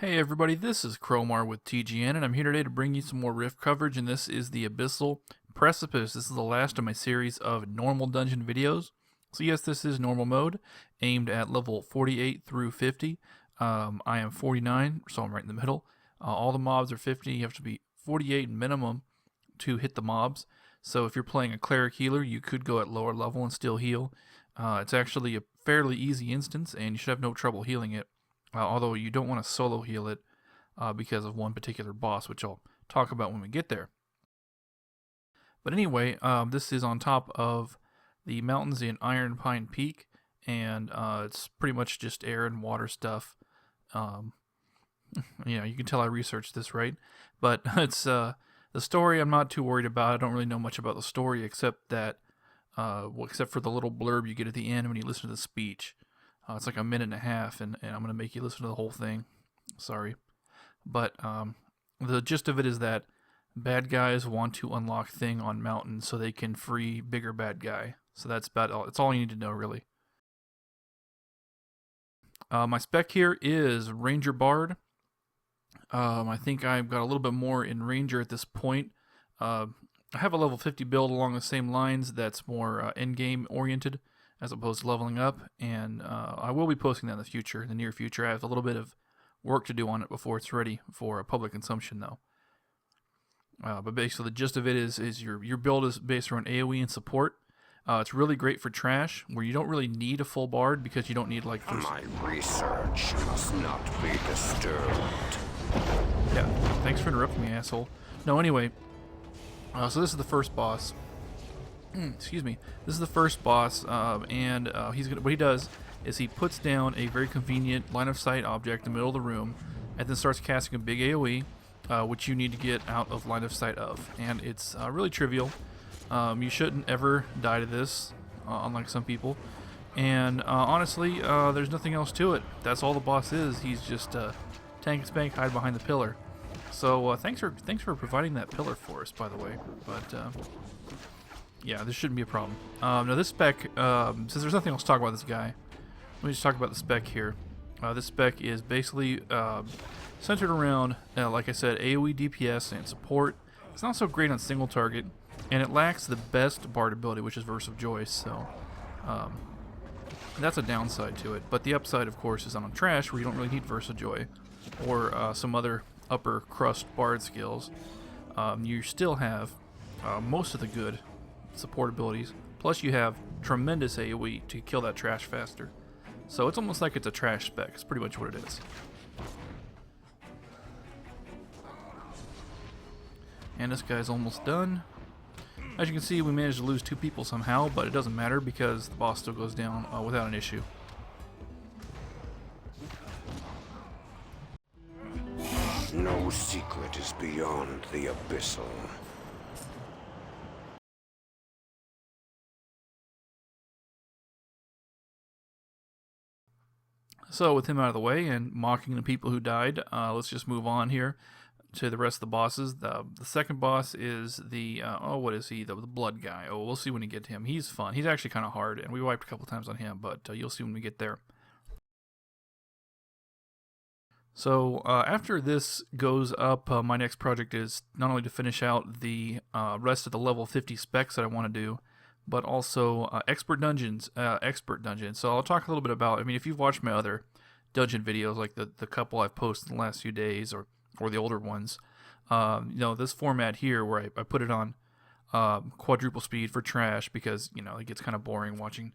Hey everybody, this is Cromar with TGN, and I'm here today to bring you some more Rift coverage, and this is the Abyssal Precipice. This is the last of my series of normal dungeon videos. So yes, this is normal mode, aimed at level 48 through 50. I am 49, so I'm right in the middle. All the mobs are 50, you have to be 48 minimum to hit the mobs. So if you're playing a cleric healer, you could go at lower level and still heal. It's actually a fairly easy instance, and you should have no trouble healing it. Although you don't want to solo heal it because of one particular boss, which I'll talk about when we get there. But anyway, this is on top of the mountains in Iron Pine Peak, and it's pretty much just air and water stuff. You can tell I researched this, right? But it's the story I'm not too worried about. I don't really know much about the story except that, except for the little blurb you get at the end when you listen to the speech. It's like a minute and a half, and I'm going to make you listen to the whole thing. Sorry. But the gist of it is that bad guys want to unlock thing on mountain so they can free bigger bad guy. So that's about all. It's all you need to know, really. My spec here is Ranger Bard. I think I've got a little bit more in Ranger at this point. I have a level 50 build along the same lines that's more endgame oriented, as opposed to leveling up, and I will be posting that in the near future. I have a little bit of work to do on it before it's ready for public consumption, though. But basically, the gist of it is your build is based around AoE and support. It's really great for trash, where you don't really need a full bard because you don't need like. My research must not be disturbed. Yeah, thanks for interrupting me, asshole. No, anyway. So this is the first boss. Excuse me. This is the first boss, and what he does is he puts down a very convenient line of sight object in the middle of the room, and then starts casting a big AOE, which you need to get out of line of sight of, and it's really trivial. You shouldn't ever die to this, unlike some people. And honestly, there's nothing else to it. That's all the boss is. He's just tank and spank, hide behind the pillar. So thanks for providing that pillar for us, by the way. But yeah, this shouldn't be a problem. Now this spec, since there's nothing else to talk about this guy, let me just talk about the spec here. This spec is basically centered around, like I said, AoE DPS and support. It's not so great on single target, and it lacks the best bard ability, which is Verse of Joy, so that's a downside to it. But the upside, of course, is on trash, where you don't really need Verse of Joy, or some other upper crust bard skills. You still have most of the good support abilities, plus you have tremendous AoE to kill that trash faster. So it's almost like it's a trash spec. It's pretty much what it is. And this guy's almost done. As you can see, we managed to lose 2 people somehow, but it doesn't matter because the boss still goes down without an issue. No secret is beyond the Abyssal. So with him out of the way and mocking the people who died, let's just move on here to the rest of the bosses. The second boss is the, what is he? The blood guy. Oh, we'll see when we get to him. He's fun. He's actually kind of hard, and we wiped a couple times on him, but you'll see when we get there. So after this goes up, my next project is not only to finish out the rest of the level 50 specs that I want to do, but also expert dungeons. So I'll talk a little bit about, I mean, if you've watched my other dungeon videos, like the couple I've posted in the last few days, or the older ones, this format here where I put it on quadruple speed for trash, because, it gets kind of boring watching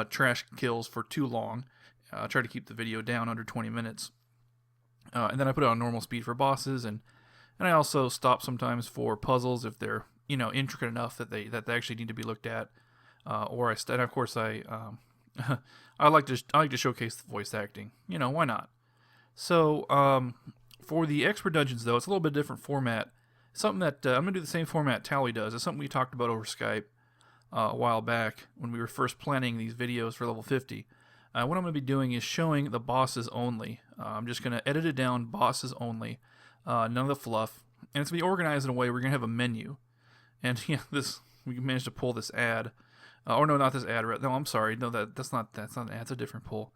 trash kills for too long. I try to keep the video down under 20 minutes. And then I put it on normal speed for bosses, and I also stop sometimes for puzzles if they're intricate enough that they actually need to be looked at, and of course I I like to showcase the voice acting. Why not? So for the expert dungeons, though, it's a little bit different format. Something that I'm gonna do the same format Tally does. It's something we talked about over Skype a while back when we were first planning these videos for level 50. What I'm going to be doing is showing the bosses only. I'm just going to edit it down, bosses only, none of the fluff, and it's going to be organized in a way where we're going to have a menu. And we managed to pull this ad, or no, not this ad. No, I'm sorry, no, that's not an ad. It's a different pull.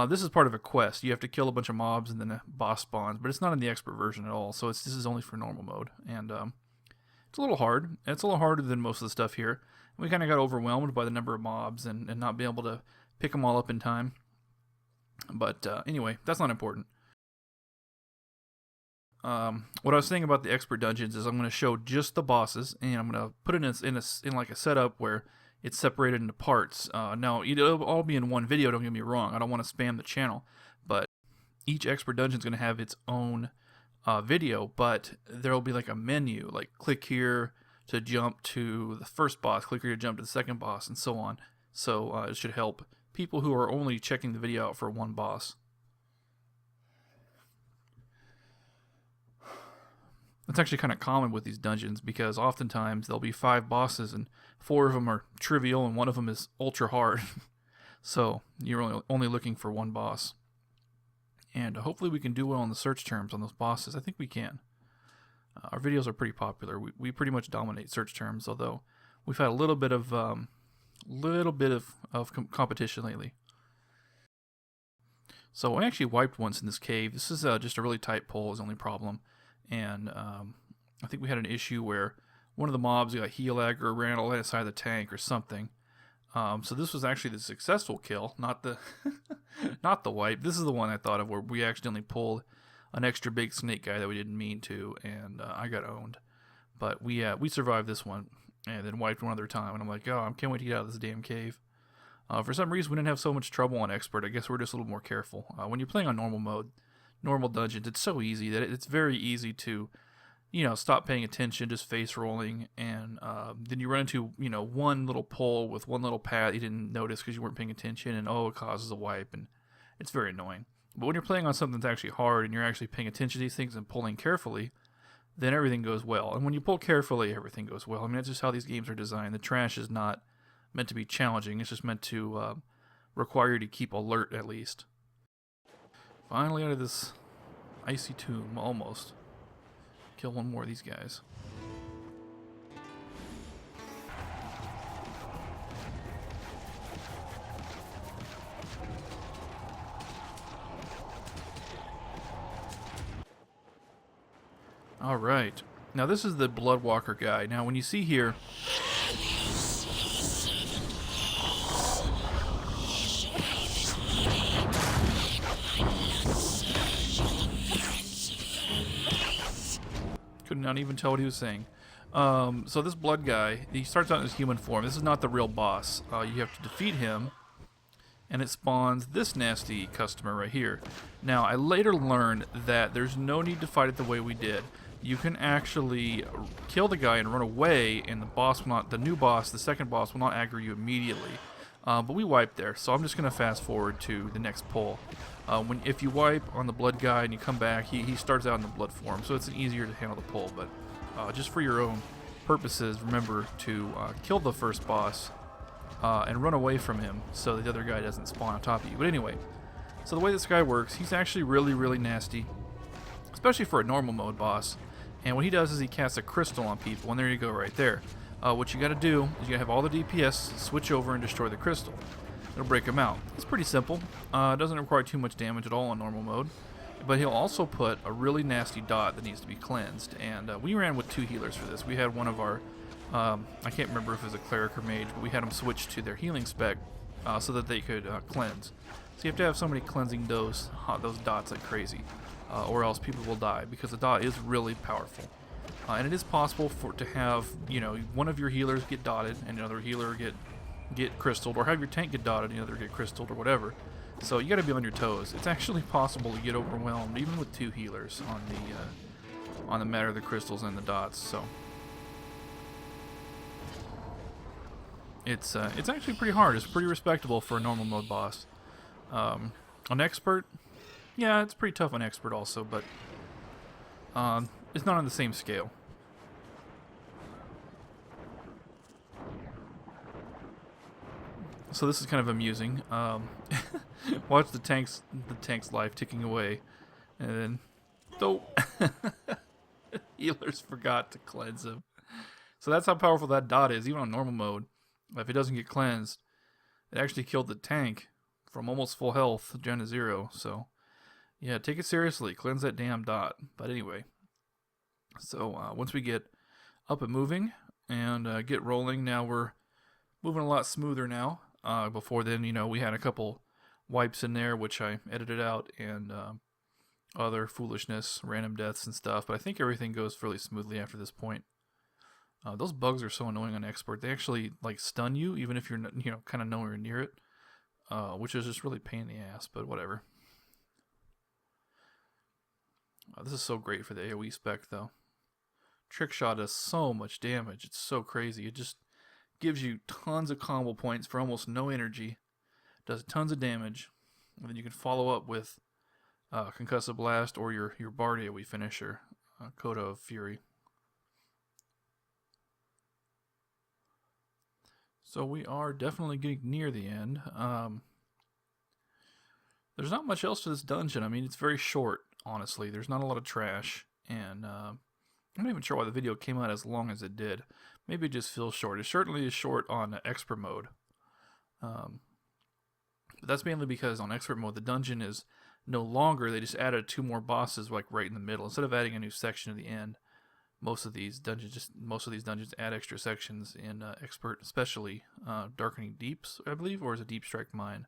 This is part of a quest. You have to kill a bunch of mobs and then a boss spawns, but it's not in the expert version at all. So this is only for normal mode, and it's a little hard. It's a little harder than most of the stuff here. We kind of got overwhelmed by the number of mobs and not being able to pick them all up in time. But anyway, that's not important. What I was saying about the expert dungeons is I'm going to show just the bosses, and I'm going to put it in like a setup where it's separated into parts. Now, it'll all be in one video, don't get me wrong. I don't want to spam the channel, but each expert dungeon is going to have its own video, but there will be like a menu, like click here to jump to the first boss, click here to jump to the second boss, and so on. So it should help people who are only checking the video out for one boss. It's actually kind of common with these dungeons because oftentimes there'll be 5 bosses and 4 of them are trivial and 1 of them is ultra hard. So you're only looking for one boss. And hopefully we can do well on the search terms on those bosses. I think we can. Our videos are pretty popular. We pretty much dominate search terms, although we've had a little bit of competition lately. So I actually wiped once in this cave. This is just a really tight pull is the only problem. And I think we had an issue where one of the mobs got heel lag or ran all inside the tank or something. So this was actually the successful kill, not the not the wipe. This is the one I thought of where we accidentally pulled an extra big snake guy that we didn't mean to, and I got owned. But we survived this one and then wiped one other time, and I'm like, oh, I can't wait to get out of this damn cave. For some reason, we didn't have so much trouble on expert. I guess we're just a little more careful. When you're playing on normal mode, normal dungeons, it's so easy that it's very easy to, stop paying attention, just face rolling, and then you run into, one little pull with one little path you didn't notice because you weren't paying attention, and it causes a wipe, and it's very annoying. But when you're playing on something that's actually hard and you're actually paying attention to these things and pulling carefully, then everything goes well. And when you pull carefully, everything goes well. I mean, that's just how these games are designed. The trash is not meant to be challenging. It's just meant to require you to keep alert, at least. Finally out of this icy tomb, almost. Kill one more of these guys. Alright. Now this is the Bloodwalker guy. Now when you see here... Could not even tell what he was saying. So this blood guy, he starts out in his human form. This is not the real boss. You have to defeat him, and it spawns this nasty customer right here. Now, I later learned that there's no need to fight it the way we did. You can actually kill the guy and run away, and the new boss, the second boss, will not aggro you immediately. But we wiped there, so I'm just going to fast forward to the next pull. If you wipe on the blood guy and you come back, he starts out in the blood form, so it's easier to handle the pull. But just for your own purposes, remember to kill the first boss and run away from him so the other guy doesn't spawn on top of you. But anyway, so the way this guy works, he's actually really, really nasty, especially for a normal mode boss. And what he does is he casts a crystal on people, and there you go right there. What you got to do is you have all the DPS switch over and destroy the crystal. It'll break him out. It's pretty simple. It doesn't require too much damage at all on normal mode. But he'll also put a really nasty dot that needs to be cleansed. And we ran with 2 healers for this. We had one of our, I can't remember if it was a cleric or mage, but we had them switch to their healing spec so that they could cleanse. So you have to have somebody cleansing those dots like crazy, or else people will die because the dot is really powerful. And it is possible to have, one of your healers get dotted and another healer get crystalled, or have your tank get dotted and the other get crystalled, or whatever. So you got to be on your toes. It's actually possible to get overwhelmed even with 2 healers on the matter of the crystals and the dots. So it's actually pretty hard. It's pretty respectable for a normal mode boss. On expert, yeah, it's pretty tough on expert also, but it's not on the same scale. So this is kind of amusing. Watch the tank's life ticking away, and then healers forgot to cleanse him. So that's how powerful that dot is, even on normal mode. If it doesn't get cleansed, it actually killed the tank from almost full health down to 0. So, yeah, take it seriously. Cleanse that damn dot. But anyway, so once we get up and moving and get rolling, now we're moving a lot smoother now. Before then, we had a couple wipes in there, which I edited out, and other foolishness, random deaths and stuff. But I think everything goes fairly smoothly after this point. Those bugs are so annoying on expert. They actually stun you, even if you're kind of nowhere near it, which is just really pain in the ass. But whatever. This is so great for the AoE spec, though. Trick shot does so much damage. It's so crazy. It just gives you tons of combo points for almost no energy. Does tons of damage, and then you can follow up with Concussive Blast or your Bard AoE finisher, Coda of Fury. So we are definitely getting near the end. There's not much else to this dungeon. I mean, it's very short, honestly. There's not a lot of trash, and I'm not even sure why the video came out as long as it did. Maybe it just feels short. It certainly is short on expert mode. But that's mainly because on expert mode, the dungeon is no longer. They just added 2 more bosses right in the middle. Instead of adding a new section at the end, most of these dungeons add extra sections in expert, especially Darkening Deeps, I believe, or is it Deep Strike Mine?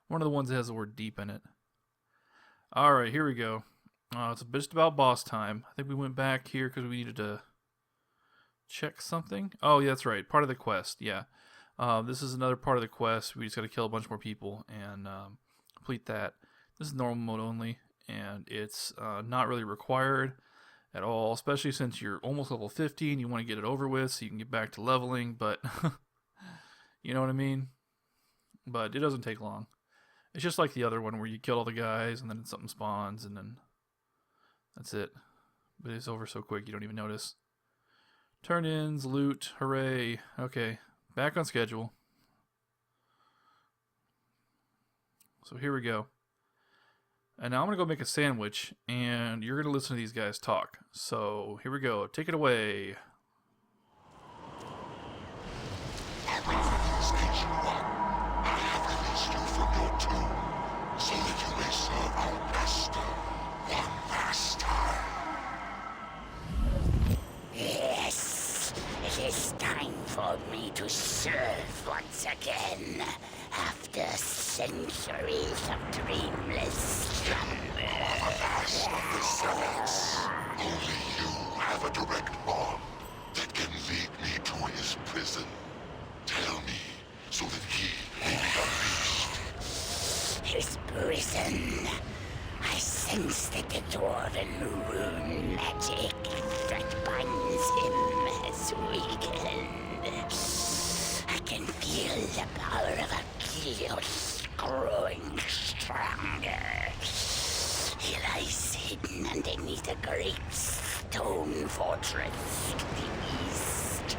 One of the ones that has the word deep in it. Alright, here we go. It's just about boss time. I think we went back here because we needed to check something. Oh, yeah, that's right. Part of the quest, yeah. This is another part of the quest. We just got to kill a bunch more people and complete that. This is normal mode only, and it's not really required at all, especially since you're almost level 50 and you want to get it over with so you can get back to leveling, but you know what I mean? But it doesn't take long. It's just like the other one where you kill all the guys and then something spawns and then that's it. But it's over so quick you don't even notice. Turn-ins, loot, hooray. Okay, back on schedule. So here we go. And now I'm going to go make a sandwich, and you're going to listen to these guys talk. So here we go. Take it away. Stage 1. I have released you from your tomb, so that you may serve our master one last time. Yes, it is time for me to serve once again, after centuries of dreamless slumber. Last of the Stratics. Only you have a direct bond that can lead me to his prison. Tell me, so that he may be unleashed. His prison. I sense that the dwarven rune magic that binds him has weakened. I can feel the power of Achilles growing stronger. He lies hidden underneath a great stone fortress to the east.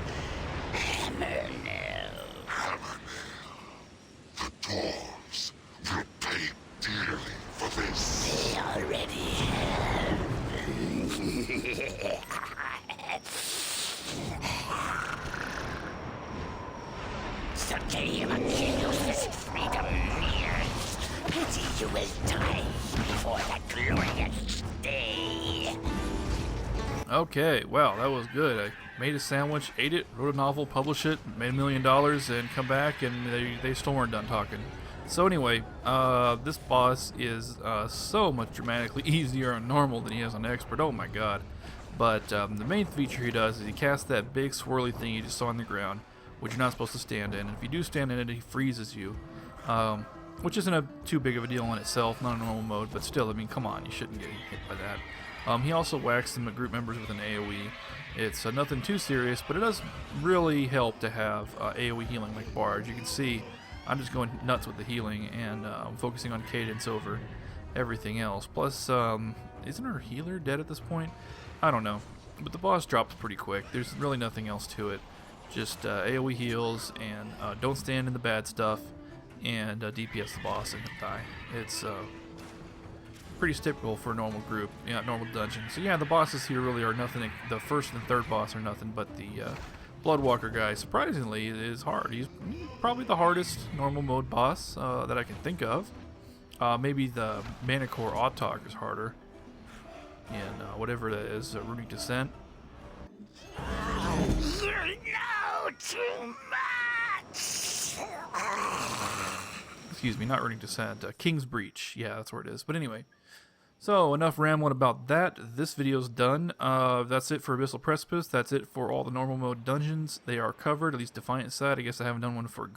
Hammernell. The dwarves will pay dearly for this. They already have. The day of Achilles' freedom nears. Pity you will die before that glorious day. Okay, wow, that was good. I made a sandwich, ate it, wrote a novel, published it, made $1 million, and come back, and they still weren't done talking. So anyway, this boss is so much dramatically easier on normal than he is on expert. Oh my god. But the main feature he does is he casts that big swirly thing you just saw on the ground, which you're not supposed to stand in. And if you do stand in it, he freezes you, which isn't too big of a deal in itself, not in normal mode, but still, I mean, come on, you shouldn't get hit by that. He also whacks them at group members with an AoE. It's nothing too serious, but it does really help to have AoE healing like Bard. You can see I'm just going nuts with the healing, and I'm focusing on cadence over everything else. Plus, isn't our healer dead at this point? I don't know. But the boss drops pretty quick. There's really nothing else to it. Just AoE heals, and don't stand in the bad stuff, and DPS the boss and die. It's pretty typical for a normal group, normal dungeon. So yeah, the bosses here really are nothing. The first and third boss are nothing but the Bloodwalker guy, surprisingly, is hard. He's probably the hardest normal mode boss that I can think of. Maybe the Manicore Autarch is harder. And whatever that is, Runic Descent. You know too much. Excuse me, not Runic Descent. King's Breach. Yeah, that's where it is. But anyway. So, enough rambling about that. This video's done. That's it for Abyssal Precipice. That's it for all the normal mode dungeons. They are covered, at least Defiant side. I guess I haven't done one for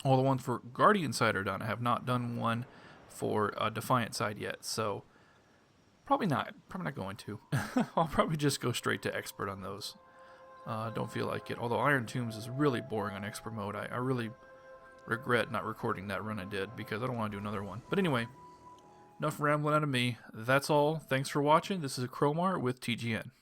all the ones for Guardian side are done. I have not done one for Defiant side yet. So, probably not going to. I'll probably just go straight to Expert on those. Don't feel like it. Although Iron Tombs is really boring on Expert mode. I really regret not recording that run I did because I don't want to do another one. But anyway. Enough rambling out of me. That's all. Thanks for watching. This is Cromar with TGN.